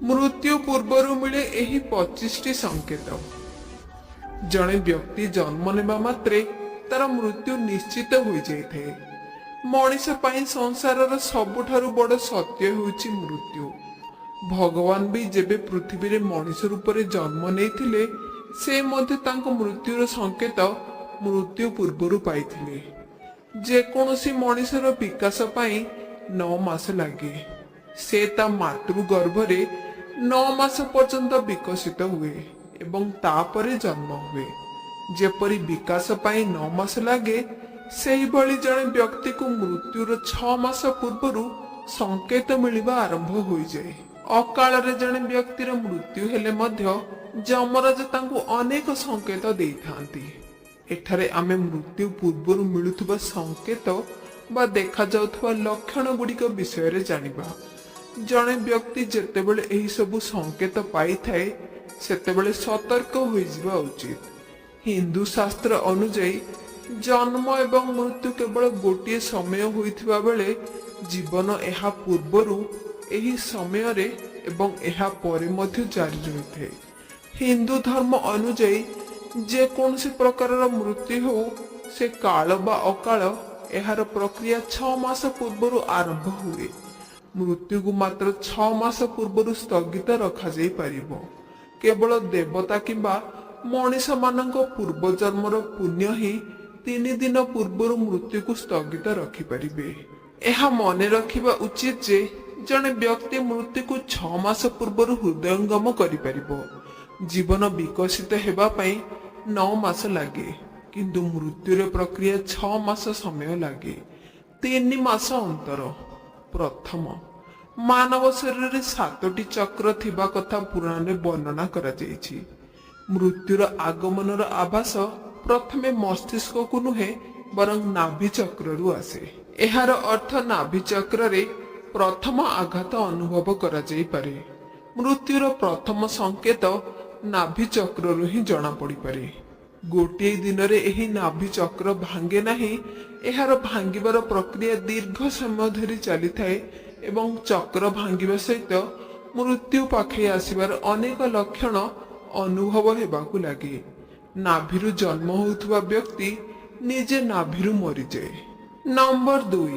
मृत्यु पूर्वर मिले एही 25टी संकेत। जड़े व्यक्ति जन्म नेबा मात्रे तार मृत्यु निश्चित हो जाए। मनीष पई संसार सबुठारु बड़ सत्य होउछि मृत्यु। भगवान भी जेबे पृथ्वी रे मनीष रूप में जन्म नेइथिले से मध्य तांको मृत्युर संकेत मृत्यु पूर्वर पाइथिले। जेकोसी मनीषर विकास पाई 9 मास लगे। से ता मातृ गर्भरे 9 मास पर्यंत विकसित हुए एवं तापरे जन्म हुए। जेपरी विकास पाई 9 मास लगे सेही भली जने व्यक्ति को मृत्युर 6 मास पूर्वर संकेत मिलिबा आरंभ हो जाए। अकाल रे जने व्यक्तिर मृत्यु हेले मध्य जमराज तांको अनेक संकेत देइथांती। एठारे आमे मृत्यु पूर्वर मिलुथबा संकेत बा देखा जाउथबा लक्षण गुड़िक विषय रे जानिबा। जने व्यक्ति जेतेबेले एही सबु संकेत पाई थाए सेतेबेले सतर्क होई जिबा उचित। हिंदू शास्त्र अनुଯାयी जन्म एवं मृत्यु केवल गोटे समय होइथिबा बेले जीवन एहा पूर्वरु एही समय रे एवं एहा परे मध्य जारी रहिथे। हिंदू धर्म अनुଯାयी जे कोनसी प्रकारर मृत्यु हो से काल बा अकाल एहार प्रक्रिया 6 मास पूर्वरु आरंभ हुए। मृत्यु को मात्र 6 मास पूर्वरु स्थगित रखा जाई परिबो। केवल देवता किंबा मनीष मानक पूर्व जन्मर पुण्य ही 3 दिन पूर्वरु मृत्यु को स्थगित रखि परिबे। एहा मने रखिबा उचित जे जने व्यक्ति मृत्यु को 6 मास पूर्वरु हृदयंगम करि परिबो। जीवन विकसित हेबा पई 9 मास लागे किंतु मृत्युर प्रक्रिया 6 मास समय लागे। 3 मास अंतर। प्रथम मानव शरीर 7टी चक्र थिबा कथा पुराण रे वर्णना करा जायछि। मृत्युर आगमनर आभास प्रथमे मस्तिष्क को नुहे बरं नाभि चक्र रु आसे। एहार अर्थ नाभि चक्र रे प्रथम आघात अनुभव करा जाई पारे। मृत्युर प्रथम संकेत नाभि चक्र रु ही जणा पड़ी पारे। गोटे दिन रे एही नाभि चक्र भांगे नाही। एहार भांगिबार प्रक्रिया दीर्घ समय धरी चली थाए एवं चक्र भांगिबा सहित मृत्यु पाखे आसिबार अनेक लक्षण अनुभव हेबाकु लागे। नाभिरु जन्म होउथुवा व्यक्ति निजे नाभिरु मरि जाए। नंबर 2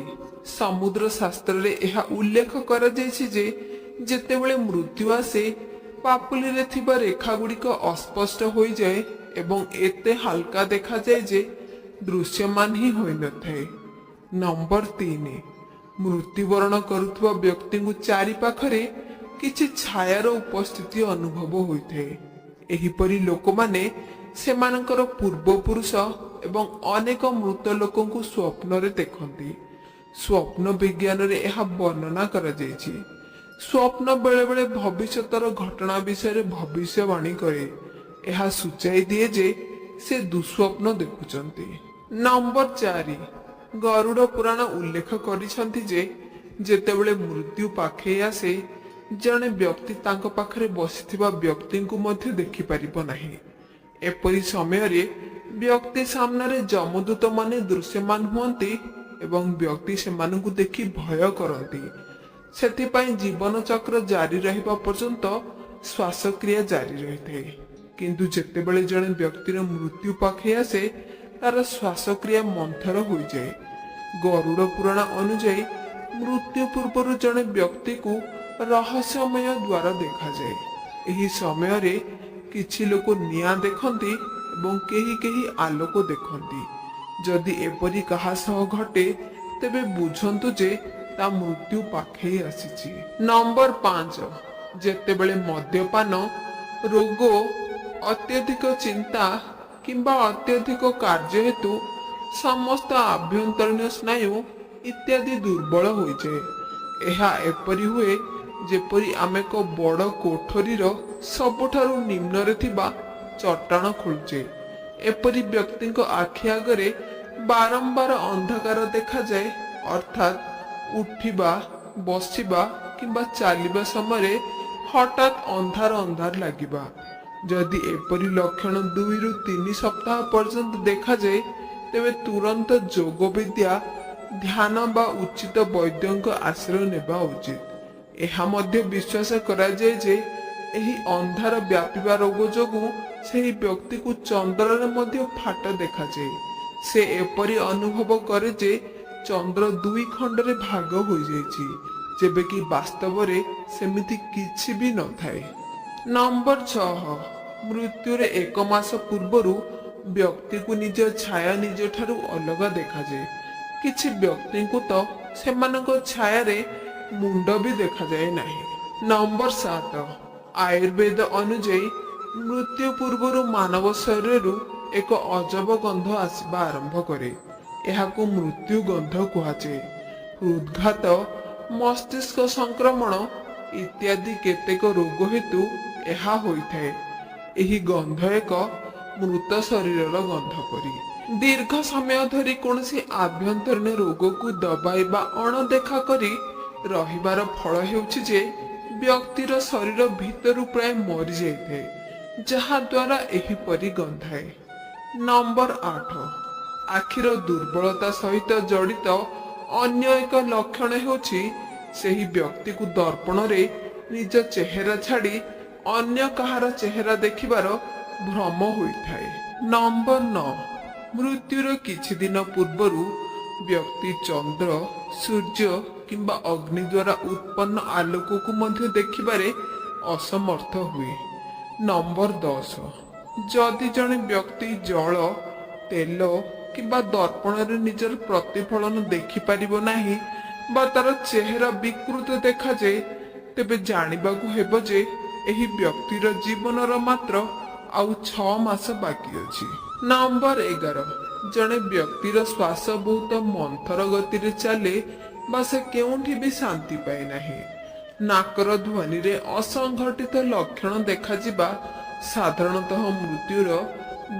समुद्र शास्त्र रे एहा उल्लेख करा जायछि जे जेतेबेले मृत्यु आसे पापुली रे थिबा रेखा गुड़िक अस्पष्ट होई जाए एवं एते हल्का देखा जाए जे दृश्यमान ही होई न थाए। नंबर 3 मृत्युवरण करुथुवा व्यक्ति को चारि पाखरे किछि छायार उपस्थिति अनुभव होइथे। एहिपरि लोक माने सेमानकर पूर्वपुरुष एवं अनेक मृत लोकों को स्वप्न रे देखंती। स्वप्न विज्ञान रे एहा वर्णना करा जायछि। स्वप्न बेले बेले भविष्यतर घटना विषय रे भविष्यवाणी करे। एहा सूचाई दिए जे से दुस्वप्न देखुचंती। नंबर 4 गरुड़ पुराण उल्लेख करिसंती जे जेतेबेले मृत्यु पाखे आसे जने व्यक्ति तांको पाखरे बसिथिबा व्यक्ति को मध्य देखि परिबो नाही। एपरि समय रे व्यक्ति सामने रे जमदूत माने दृश्यमान हुअंती एवं व्यक्ति सेमानकु देखि भय करंती। सेथिपाई जीवन चक्र जारी रहिबा पर्यंत श्वासक्रिया जारी रहिथे। किंतु जेतेबेले जने व्यक्तिर मृत्यु पाखे आसे तार श्वासक्रिया मंथर हो जाए। गरुड़ पुराण अनुଯାयी मृत्यु पूर्व जने व्यक्ति को रहस्यमय द्वार देखा जाए। एही समय रे किछि लोक निया देखंती एवं केही केही आलोक देखंती। जदि एपरि कहा सह घटे तेबे बुझंतु जे ता मृत्यु पाखे आसीछि। नंबर 5 जेतेबेले मद्यपान रोग अत्यधिक चिंता किंबा अत्यधिक कार्य हेतु समस्त आभ्यंतरीण स्नायु इत्यादि दुर्बल हो जाए। एहा एपरि हुए जेपरि आमे को बड़ कोठरीर सबुठारु निम्न रे थिबा चट्टाण खोलुचे। एपरि व्यक्ति को आखि आगरे बारंबार अंधकार देखा जाए। अर्थात उठिबा बसिबा किंबा चलिबा समय हठात अंधार अंधार लागिबा। जदि एपरि लक्षण 2 रु 3 सप्ताह पर्यंत देखा जाए तेबे तुरंत जोग विद्या ध्यान बा उचित वैद्यंक आश्रय नेबा उचित। ଏହା ମଧ୍ୟ ବିଶ୍ୱାସ କରାଯାଏ ଯେ ଏହି ଅନ୍ଧାର ବ୍ୟାପିବା ରୋଗ ଯୋଗୁଁ ସେହି ବ୍ୟକ୍ତିକୁ ଚନ୍ଦ୍ରରେ ମଧ୍ୟ ଫାଟ ଦେଖାଯାଏ। ସେ ଏପରି ଅନୁଭବ କରେ ଯେ ଚନ୍ଦ୍ର ଦୁଇ ଖଣ୍ଡରେ ଭାଗ ହୋଇଯାଇଛି, ଯେବେକି ବାସ୍ତବରେ ସେମିତି କିଛି ବି ନଥାଏ। ନମ୍ବର 6, ମୃତ୍ୟୁରେ 1 ମାସ ପୂର୍ବରୁ ବ୍ୟକ୍ତିକୁ ନିଜ ଛାୟା ନିଜଠାରୁ ଅଲଗା ଦେଖାଯାଏ। କିଛି ବ୍ୟକ୍ତିଙ୍କୁ ତ ସେମାନଙ୍କ ଛାୟାରେ ମୁଣ୍ଡ ବି ଦେଖାଯାଏ ନାହିଁ। ନମ୍ବର 7, ଆୟୁର୍ବେଦ ଅନୁଯାୟୀ ମୃତ୍ୟୁ ପୂର୍ବରୁ ମାନବ ଶରୀରରୁ ଏକ ଅଜବ ଗନ୍ଧ ଆସିବା ଆରମ୍ଭ କରେ। ଏହାକୁ ମୃତ୍ୟୁ ଗନ୍ଧ କୁହାଯାଏ। ହୃଦଘାତ, ମସ୍ତିଷ୍କ ସଂକ୍ରମଣ ଇତ୍ୟାଦି କେତେକ ରୋଗ ହେତୁ ଏହା ହୋଇଥାଏ। ଏହି ଗନ୍ଧ ଏକ ମୃତ ଶରୀରର ଗନ୍ଧ ପରି। ଦୀର୍ଘ ସମୟ ଧରି କୌଣସି ଆଭ୍ୟନ୍ତରୀଣ ରୋଗକୁ ଦବାଇବା ଅଣଦେଖା କରି ରହିବାର ଫଳ ହେଉଛି ଯେ ବ୍ୟକ୍ତିର ଶରୀର ଭିତରୁ ପ୍ରାୟ ମରିଯାଇଥାଏ, ଯାହା ଦ୍ୱାରା ଏହିପରି ଗନ୍ଧାଏ। ନମ୍ବର 8, ଆଖିର ଦୁର୍ବଳତା ସହିତ ଜଡ଼ିତ ଅନ୍ୟ ଏକ ଲକ୍ଷଣ ହେଉଛି ସେହି ବ୍ୟକ୍ତିକୁ ଦର୍ପଣରେ ନିଜ ଚେହେରା ଛାଡ଼ି ଅନ୍ୟ କାହାର ଚେହେରା ଦେଖିବାର ଭ୍ରମ ହୋଇଥାଏ। ନମ୍ବର 9, ମୃତ୍ୟୁର କିଛି ଦିନ ପୂର୍ବରୁ ବ୍ୟକ୍ତି ଚନ୍ଦ୍ର, ସୂର୍ଯ୍ୟ କିମ୍ବା ଅଗ୍ନି ଦ୍ୱାରା ଉତ୍ପନ୍ନ ଆଲୋକକୁ ମଧ୍ୟ ଦେଖିବାରେ ଅସମର୍ଥ ହୁଏ। ନମ୍ବର 10, ଯଦି ଜଣେ ବ୍ୟକ୍ତି ଜଳ, ତେଲ କିମ୍ବା ଦର୍ପଣରେ ନିଜର ପ୍ରତିଫଳନ ଦେଖିପାରିବ ନାହିଁ ବା ତାର ଚେହେରା ବିକୃତ ଦେଖାଯାଏ, ତେବେ ଜାଣିବାକୁ ହେବ ଯେ ଏହି ବ୍ୟକ୍ତିର ଜୀବନର ମାତ୍ର ଆଉ 6 ମାସ ବାକି ଅଛି। ନମ୍ବର 11, ଜଣେ ବ୍ୟକ୍ତିର ଶ୍ୱାସ ବହୁତ ମନ୍ଥର ଗତିରେ ଚାଲେ ବା ସେ କେଉଁଠି ବି ଶାନ୍ତି ପାଏ ନାହିଁ। ନାକର ଧ୍ୱନିରେ ଅସଂଘଟିତ ଲକ୍ଷଣ ଦେଖାଯିବା ସାଧାରଣତଃ ମୃତ୍ୟୁର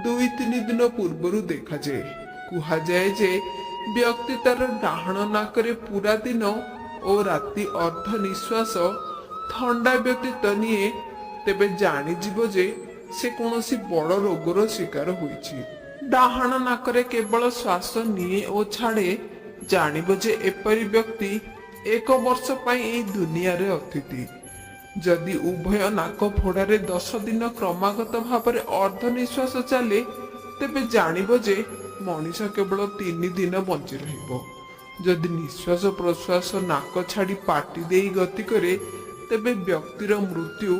2-3 ଦିନ ପୂର୍ବରୁ ଦେଖାଯାଏ। କୁହାଯାଏ ଯେ ବ୍ୟକ୍ତି ତାର ଡାହାଣ ନାକରେ ପୁରା ଦିନ ଓ ରାତି ଅର୍ଦ୍ଧ ନିଶ୍ୱାସ ଥଣ୍ଡା ବ୍ୟତୀତ ନିଏ, ତେବେ ଜାଣିଯିବ ଯେ ସେ କୌଣସି ବଡ଼ ରୋଗର ଶିକାର ହୋଇଛି। ଡାହାଣ ନାକରେ କେବଳ ଶ୍ୱାସ ନିଏ ଓ ଛାଡ଼େ, ଜାଣିବ ଯେ ଏପରି ବ୍ୟକ୍ତି 1 ବର୍ଷ ପାଇଁ ଏହି ଦୁନିଆରେ ଅତିଥି। ଯଦି ଉଭୟ ନାକ ଫୋଡ଼ାରେ 10 ଦିନ କ୍ରମାଗତ ଭାବରେ ଅର୍ଦ୍ଧ ନିଶ୍ୱାସ ଚାଲେ, ତେବେ ଜାଣିବ ଯେ ମଣିଷ କେବଳ 3 ଦିନ ବଞ୍ଚି ରହିବ। ଯଦି ନିଶ୍ୱାସ ପ୍ରଶ୍ୱାସ ନାକ ଛାଡ଼ି ପାଟି ଦେଇ ଗତି କରେ, ତେବେ ବ୍ୟକ୍ତିର ମୃତ୍ୟୁ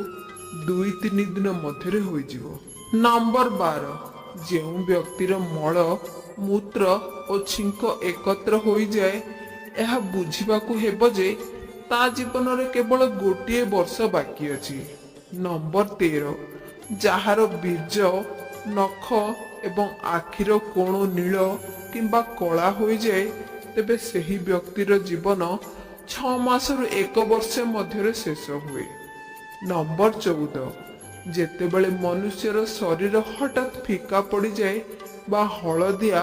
2-3 ଦିନ ମଧ୍ୟରେ ହୋଇଯିବ। ନମ୍ବର 12, ଯେଉଁ ବ୍ୟକ୍ତିର ମଳ, ମୂତ୍ର ଓ ଛିଙ୍କ ଏକତ୍ର ହୋଇଯାଏ, ଏହା ବୁଝିବାକୁ ହେବ ଯେ ତା ଜୀବନରେ କେବଳ 1 ବର୍ଷ ବାକି ଅଛି। ନମ୍ବର 13, ଯାହାର ବୀର୍ଯ୍ୟ, ନଖ ଏବଂ ଆଖିର କୋଣ ନୀଳ କିମ୍ବା କଳା ହୋଇଯାଏ, ତେବେ ସେହି ବ୍ୟକ୍ତିର ଜୀବନ 6 ମାସରୁ 1 ବର୍ଷ ମଧ୍ୟରେ ଶେଷ ହୁଏ। ନମ୍ବର 14, ଯେତେବେଳେ ମନୁଷ୍ୟର ଶରୀର ହଠାତ୍ ଫିକା ପଡ଼ିଯାଏ ବା ହଳଦିଆ